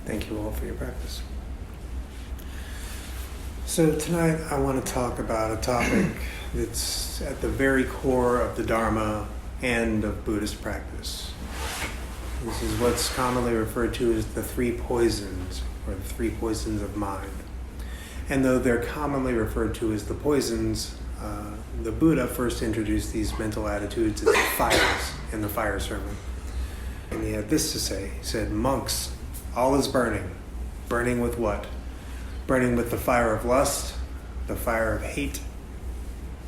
Thank you all for your practice. So tonight I want to talk about a topic that's at the very core of the Dharma and of Buddhist practice. This is what's commonly referred to as the three poisons, or the three poisons of mind. And though they're commonly referred to as the poisons, the Buddha first introduced these mental attitudes as fires in the fire sermon. And he had this to say. He said, "Monks, all is burning. Burning with what? Burning with the fire of lust, the fire of hate,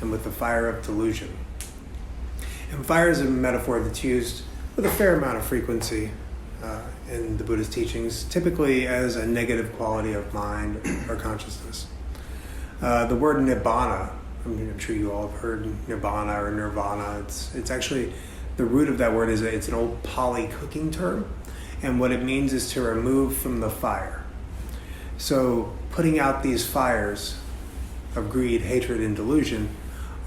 and with the fire of delusion." And fire is a metaphor that's used with a fair amount of frequency in the Buddhist teachings, typically as a negative quality of mind or consciousness. The word nibbana, I'm sure you all have heard nibbana or nirvana. It's actually, the root of that word is it's an old Pali cooking term, and what it means is to remove from the fire. So putting out these fires of greed, hatred, and delusion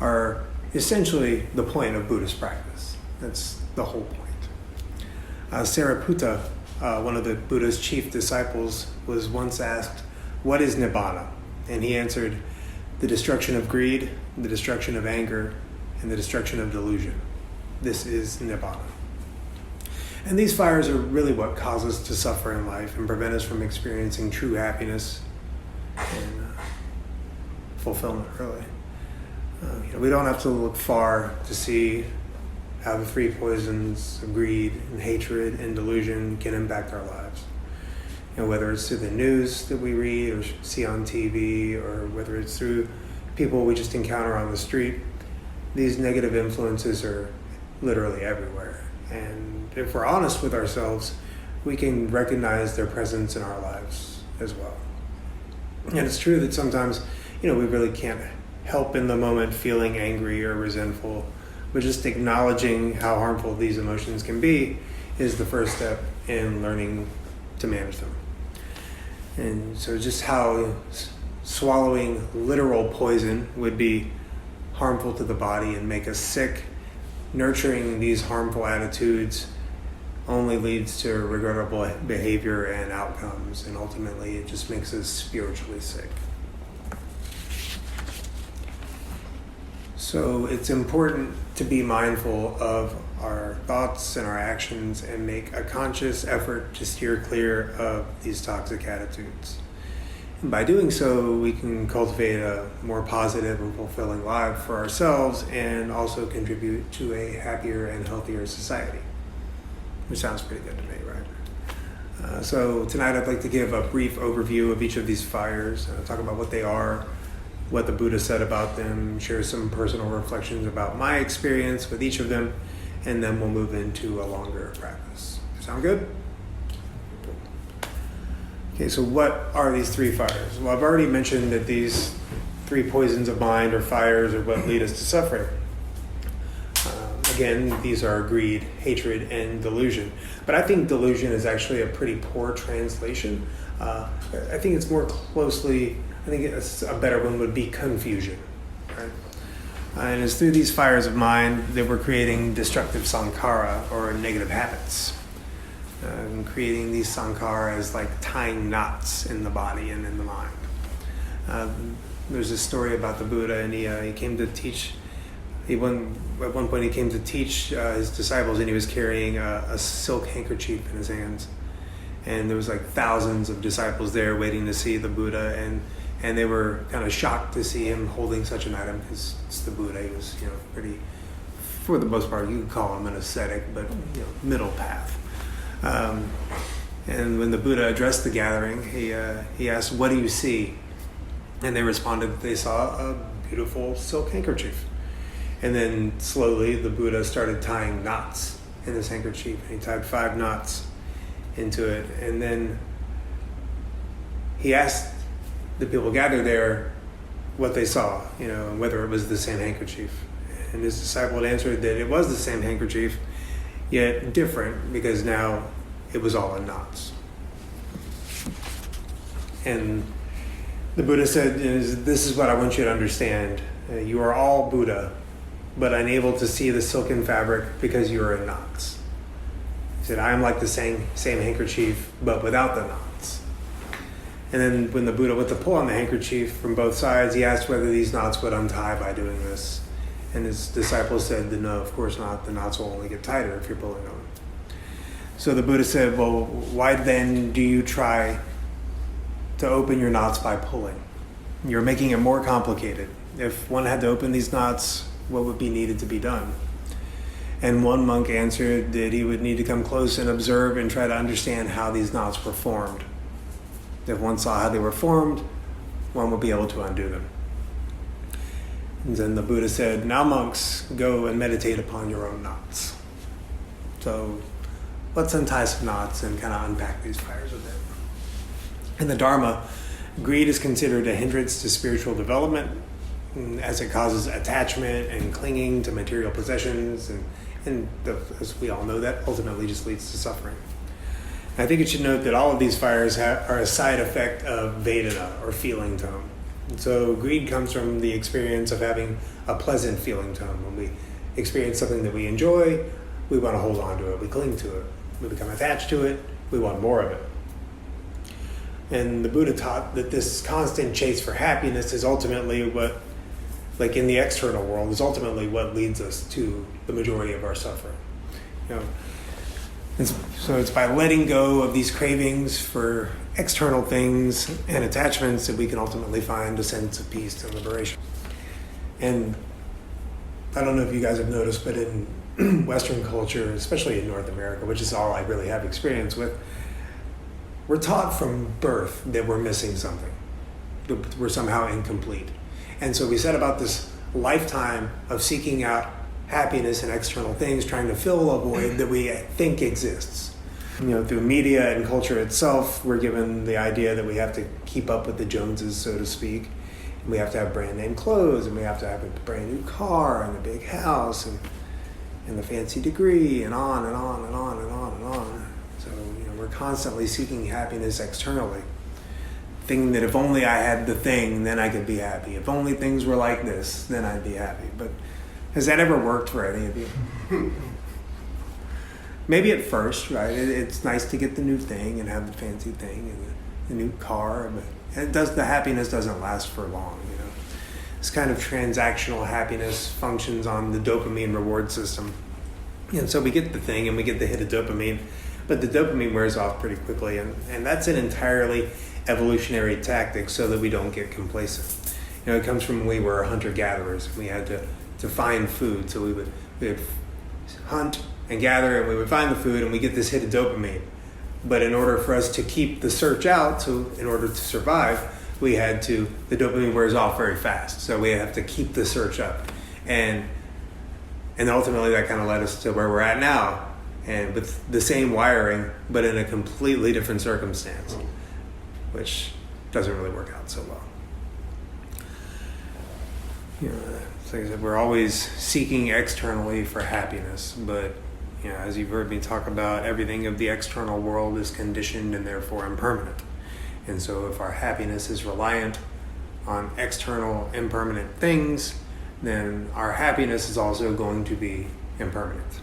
are essentially the point of Buddhist practice. That's the whole point. Sariputta, one of the Buddha's chief disciples, was once asked, "What is nibbana?" And he answered, "The destruction of greed, the destruction of anger, and the destruction of delusion. This is nibbana." And these fires are really what cause us to suffer in life and prevent us from experiencing true happiness and fulfillment, really. We don't have to look far to see how the three poisons of greed and hatred and delusion can impact our lives. Whether it's through the news that we read or see on TV, or whether it's through people we just encounter on the street, these negative influences are literally everywhere. And if we're honest with ourselves, we can recognize their presence in our lives as well. And it's true that sometimes, we really can't help in the moment feeling angry or resentful, but just acknowledging how harmful these emotions can be is the first step in learning to manage them. And so just how swallowing literal poison would be harmful to the body and make us sick, nurturing these harmful attitudes only leads to regrettable behavior and outcomes, and ultimately it just makes us spiritually sick. So it's important to be mindful of our thoughts and our actions and make a conscious effort to steer clear of these toxic attitudes. And by doing so, we can cultivate a more positive and fulfilling life for ourselves and also contribute to a happier and healthier society. Which sounds pretty good to me, right? So tonight I'd like to give a brief overview of each of these fires, talk about what they are, what the Buddha said about them, share some personal reflections about my experience with each of them, and then we'll move into a longer practice. Sound good? Okay, so what are these three fires? Well, I've already mentioned that these three poisons of mind or fires are what lead us to suffering. Again, these are greed, hatred, and delusion. But I think delusion is actually a pretty poor translation. I think it's a better one would be confusion. Right? And it's through these fires of mind that we're creating destructive sankhara, or negative habits. And creating these sankhara as like tying knots in the body and in the mind. There's a story about the Buddha, and he came to teach. At one point he came to teach his disciples, and he was carrying a silk handkerchief in his hands. And there was like thousands of disciples there waiting to see the Buddha, and they were kind of shocked to see him holding such an item, because it's the Buddha. He was, pretty, for the most part, you could call him an ascetic, but middle path. And when the Buddha addressed the gathering, he asked, "What do you see?" And they responded that they saw a beautiful silk handkerchief. And then slowly the Buddha started tying knots in this handkerchief. He tied 5 knots into it. And then he asked the people gathered there what they saw, whether it was the same handkerchief. And his disciple had answered that it was the same handkerchief, yet different, because now it was all in knots. And the Buddha said, "This is what I want you to understand. You are all Buddha, but unable to see the silken fabric because you are in knots." He said, I am like the same handkerchief, but without the knots. And then when the Buddha went to pull on the handkerchief from both sides, he asked whether these knots would untie by doing this. And his disciples said, no, of course not. The knots will only get tighter if you're pulling on them. So the Buddha said, well, why then do you try to open your knots by pulling? You're making it more complicated. If one had to open these knots, what would be needed to be done? And one monk answered that he would need to come close and observe and try to understand how these knots were formed. If one saw how they were formed, one would be able to undo them. And then the Buddha said, now monks, go and meditate upon your own knots. So let's untie some knots and kind of unpack these fires a bit. In the Dharma, greed is considered a hindrance to spiritual development, as it causes attachment and clinging to material possessions, and as we all know, that ultimately just leads to suffering. I think it should note that all of these fires are a side effect of Vedana, or feeling tone. And so greed comes from the experience of having a pleasant feeling tone. When we experience something that we enjoy, we want to hold on to it, we cling to it, we become attached to it, we want more of it. And the Buddha taught that this constant chase for happiness is ultimately what, like in the external world, is ultimately what leads us to the majority of our suffering. And so it's by letting go of these cravings for external things and attachments that we can ultimately find a sense of peace and liberation. And I don't know if you guys have noticed, but in Western culture, especially in North America, which is all I really have experience with, we're taught from birth that we're missing something, that we're somehow incomplete. And so we set about this lifetime of seeking out happiness in external things, trying to fill a void that we think exists. Through media and culture itself, we're given the idea that we have to keep up with the Joneses, so to speak. And we have to have brand name clothes, and we have to have a brand new car, and a big house, and the fancy degree, and on and on and on and on and on. So we're constantly seeking happiness externally. Thinking that if only I had the thing, then I could be happy. If only things were like this, then I'd be happy. But has that ever worked for any of you? Maybe at first, right? It's nice to get the new thing and have the fancy thing and the new car, but the happiness doesn't last for long. This kind of transactional happiness functions on the dopamine reward system. And so we get the thing and we get the hit of dopamine, but the dopamine wears off pretty quickly, and that's an entirely evolutionary tactic so that we don't get complacent. It comes from when we were hunter-gatherers. We had to find food, so we would hunt and gather, and we would find the food, and we get this hit of dopamine. But in order for us to keep the search out, so in order to survive, the dopamine wears off very fast, so we have to keep the search up. And ultimately that kind of led us to where we're at now, and with the same wiring, but in a completely different circumstance, which doesn't really work out so well. Like I said, we're always seeking externally for happiness, but as you've heard me talk about, everything of the external world is conditioned and therefore impermanent. And so if our happiness is reliant on external impermanent things, then our happiness is also going to be impermanent.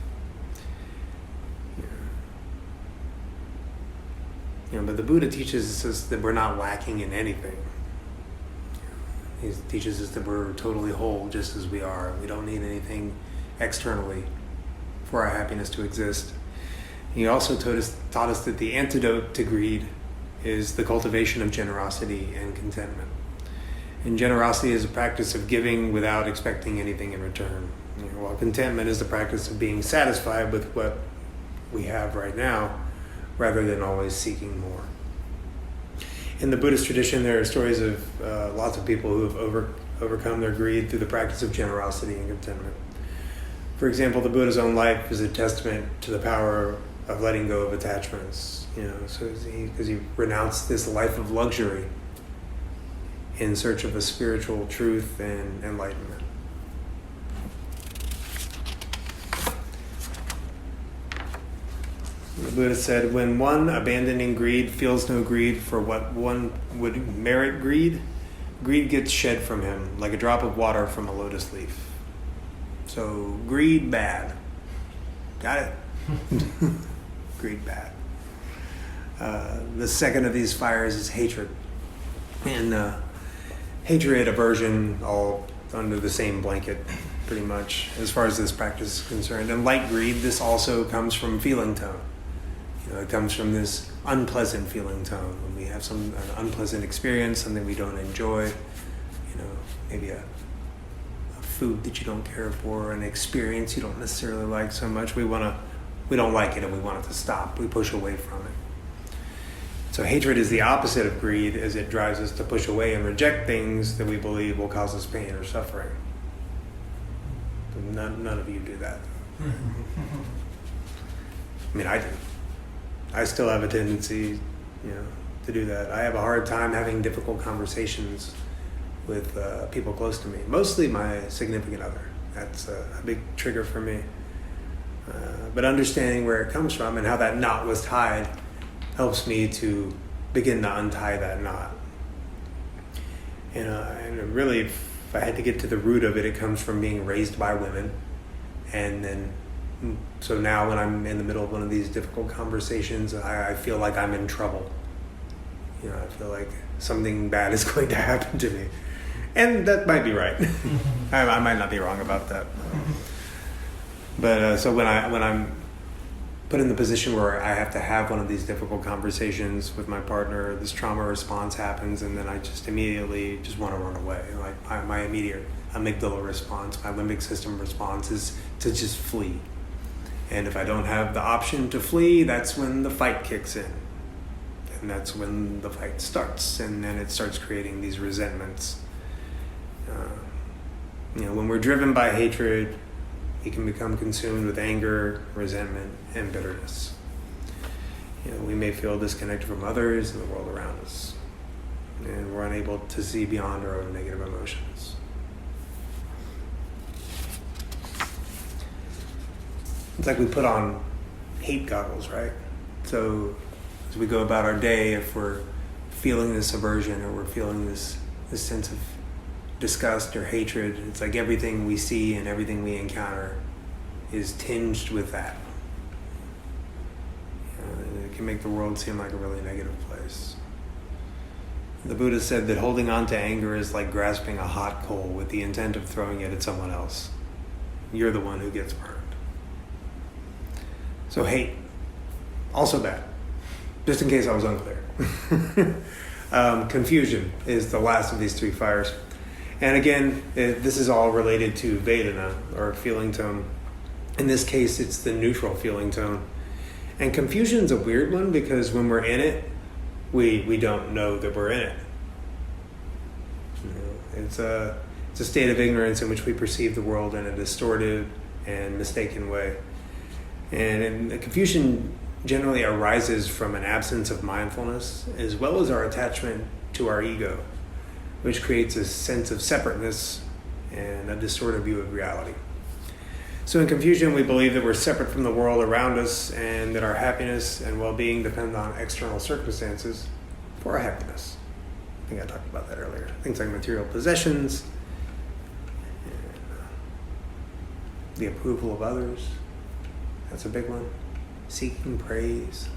But the Buddha teaches us that we're not lacking in anything. He teaches us that we're totally whole just as we are. We don't need anything externally for our happiness to exist. He also taught us that the antidote to greed is the cultivation of generosity and contentment. And generosity is a practice of giving without expecting anything in return. While contentment is the practice of being satisfied with what we have right now, rather than always seeking more. In the Buddhist tradition, there are stories of lots of people who have overcome their greed through the practice of generosity and contentment. For example, the Buddha's own life is a testament to the power of letting go of attachments. Because he renounced this life of luxury in search of a spiritual truth and enlightenment. The Buddha said, when one, abandoning greed, feels no greed for what one would merit greed, greed gets shed from him like a drop of water from a lotus leaf. So, greed, bad. Got it? greed bad. The second of these fires is hatred. And hatred, aversion, all under the same blanket, pretty much, as far as this practice is concerned. And like greed, this also comes from feeling tone. It comes from this unpleasant feeling tone. When we have an unpleasant experience, something we don't enjoy, maybe a food that you don't care for, an experience you don't necessarily like so much, we don't like it and we want it to stop. We push away from it. So hatred is the opposite of greed, as it drives us to push away and reject things that we believe will cause us pain or suffering. None of you do that. I mean, I do. I still have a tendency, to do that. I have a hard time having difficult conversations with people close to me, mostly my significant other. That's a big trigger for me. But understanding where it comes from and how that knot was tied helps me to begin to untie that knot. And really, if I had to get to the root of it, it comes from being raised by women. And then, so now when I'm in the middle of one of these difficult conversations, I feel like I'm in trouble. I feel like something bad is going to happen to me. And that might be right. I might not be wrong about that. But so when I'm put in the position where I have to have one of these difficult conversations with my partner, this trauma response happens, and then I just immediately just want to run away. Like my immediate amygdala response, my limbic system response is to just flee. And if I don't have the option to flee, that's when the fight kicks in. And that's when the fight starts. And then it starts creating these resentments. When we're driven by hatred, we can become consumed with anger, resentment, and bitterness. We may feel disconnected from others and the world around us. And we're unable to see beyond our own negative emotions. It's like we put on hate goggles, right? So as we go about our day, if we're feeling this aversion or we're feeling this sense of disgust or hatred, it's like everything we see and everything we encounter is tinged with that. It can make the world seem like a really negative place. The Buddha said that holding on to anger is like grasping a hot coal with the intent of throwing it at someone else. You're the one who gets burned. So hate, also bad, just in case I was unclear. Confusion is the last of these three fires. And again, this is all related to Vedana, or feeling tone. In this case, it's the neutral feeling tone. And confusion's a weird one because when we're in it, we don't know that we're in it. It's a state of ignorance in which we perceive the world in a distorted and mistaken way. And confusion generally arises from an absence of mindfulness, as well as our attachment to our ego, which creates a sense of separateness and a distorted view of reality. So in confusion, we believe that we're separate from the world around us and that our happiness and well-being depend on external circumstances for our happiness. I think I talked about that earlier. Things like material possessions, and the approval of others. That's a big one. Seeking praise,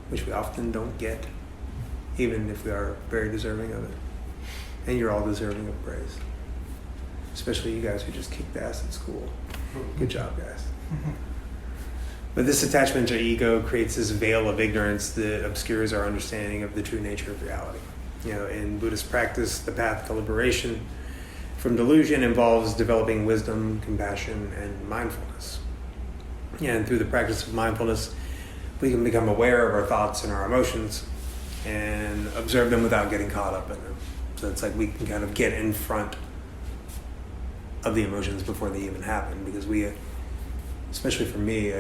which we often don't get, even if we are very deserving of it. And you're all deserving of praise. Especially you guys who just kicked ass at school. Good job, guys. But this attachment to ego creates this veil of ignorance that obscures our understanding of the true nature of reality. In Buddhist practice, the path to liberation from delusion involves developing wisdom, compassion, and mindfulness. And through the practice of mindfulness, we can become aware of our thoughts and our emotions and observe them without getting caught up in them. So it's like we can kind of get in front of the emotions before they even happen, because we, especially for me,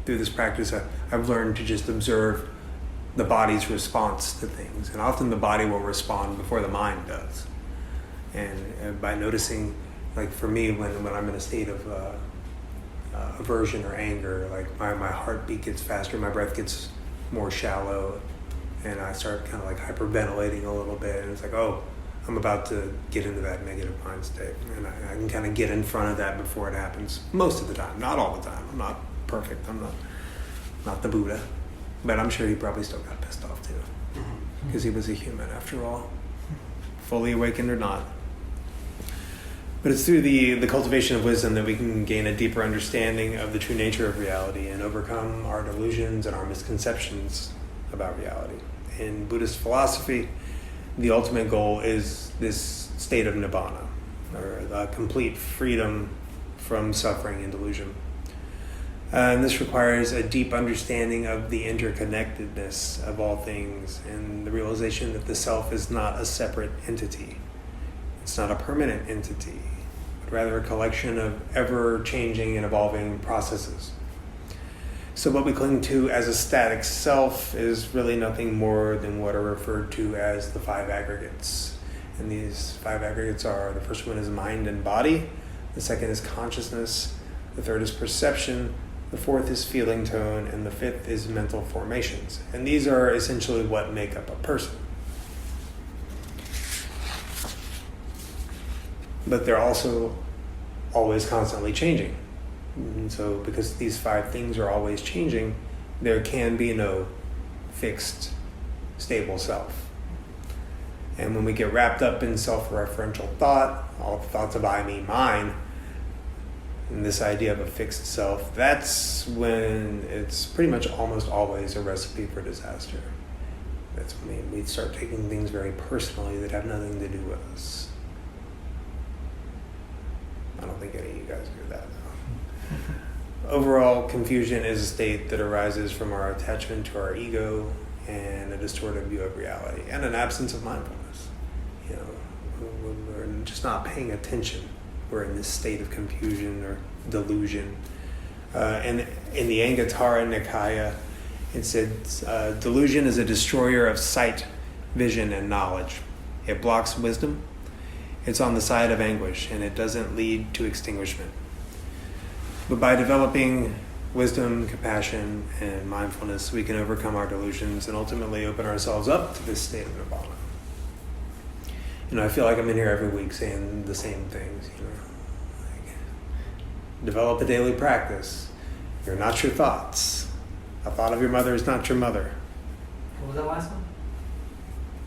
through this practice, I've learned to just observe the body's response to things. And often the body will respond before the mind does. And by noticing, like for me, when I'm in a state of aversion or anger, like my heartbeat gets faster, my breath gets more shallow, and I start kind of like hyperventilating a little bit, and it's like, oh, I'm about to get into that negative mind state, and I can kind of get in front of that before it happens most of the time, not all the time. I'm not perfect, I'm not not the Buddha, but I'm sure he probably still got pissed off too, because he was a human after all, fully awakened or not. But it's through the cultivation of wisdom that we can gain a deeper understanding of the true nature of reality and overcome our delusions and our misconceptions about reality. In Buddhist philosophy, the ultimate goal is this state of nibbana, or the complete freedom from suffering and delusion. And this requires a deep understanding of the interconnectedness of all things and the realization that the self is not a separate entity. It's not a permanent entity, but rather a collection of ever-changing and evolving processes. So what we cling to as a static self is really nothing more than what are referred to as the 5 aggregates. And these 5 aggregates are, the first one is mind and body, the second is consciousness, the third is perception, the fourth is feeling tone, and the fifth is mental formations. And these are essentially what make up a person. But they're also always constantly changing. And so because these 5 things are always changing, there can be no fixed, stable self. And when we get wrapped up in self-referential thought, all the thoughts of I, me, mine, and this idea of a fixed self, that's when it's pretty much almost always a recipe for disaster. That's when we start taking things very personally that have nothing to do with us. I don't think any of you guys do that, though. Overall, confusion is a state that arises from our attachment to our ego and a distorted view of reality and an absence of mindfulness. When we're just not paying attention, we're in this state of confusion or delusion. And in the Anguttara Nikaya, it says, delusion is a destroyer of sight, vision, and knowledge. It blocks wisdom. It's on the side of anguish, and it doesn't lead to extinguishment. But by developing wisdom, compassion, and mindfulness, we can overcome our delusions and ultimately open ourselves up to this state of nibbana. I feel like I'm in here every week saying the same things. Like, develop a daily practice. You're not your thoughts. A thought of your mother is not your mother. What was that last one?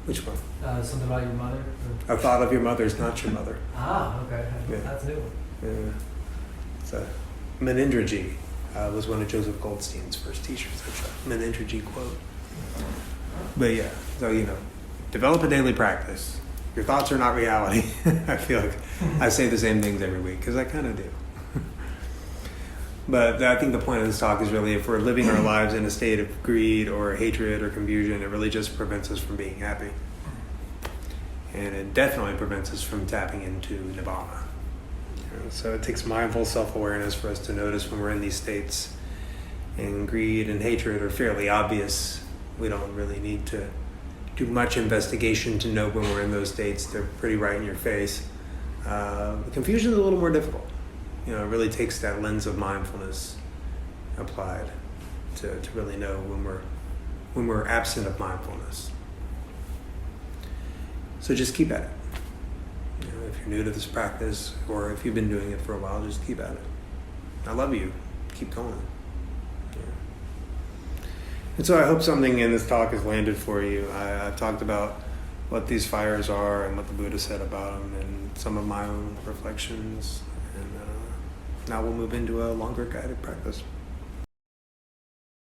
Which one? Something about your mother? A thought of your mother is not your mother. Ah, okay. Yeah. That's a new one. Yeah. So, Menindraji was one of Joseph Goldstein's first teachers. That's a Menindraji quote. But yeah, so develop a daily practice. Your thoughts are not reality. I feel like I say the same things every week because I kind of do. But I think the point of this talk is really if we're living our lives in a state of greed or hatred or confusion, it really just prevents us from being happy. And it definitely prevents us from tapping into nibbana. So it takes mindful self-awareness for us to notice when we're in these states. And greed and hatred are fairly obvious. We don't really need to do much investigation to know when we're in those states. They're pretty right in your face. Confusion is a little more difficult. It really takes that lens of mindfulness applied to really know when we're absent of mindfulness. So just keep at it. If you're new to this practice, or if you've been doing it for a while, just keep at it. I love you. Keep going. And so I hope something in this talk has landed for you. I've talked about what these fires are and what the Buddha said about them and some of my own reflections. And now we'll move into a longer guided practice.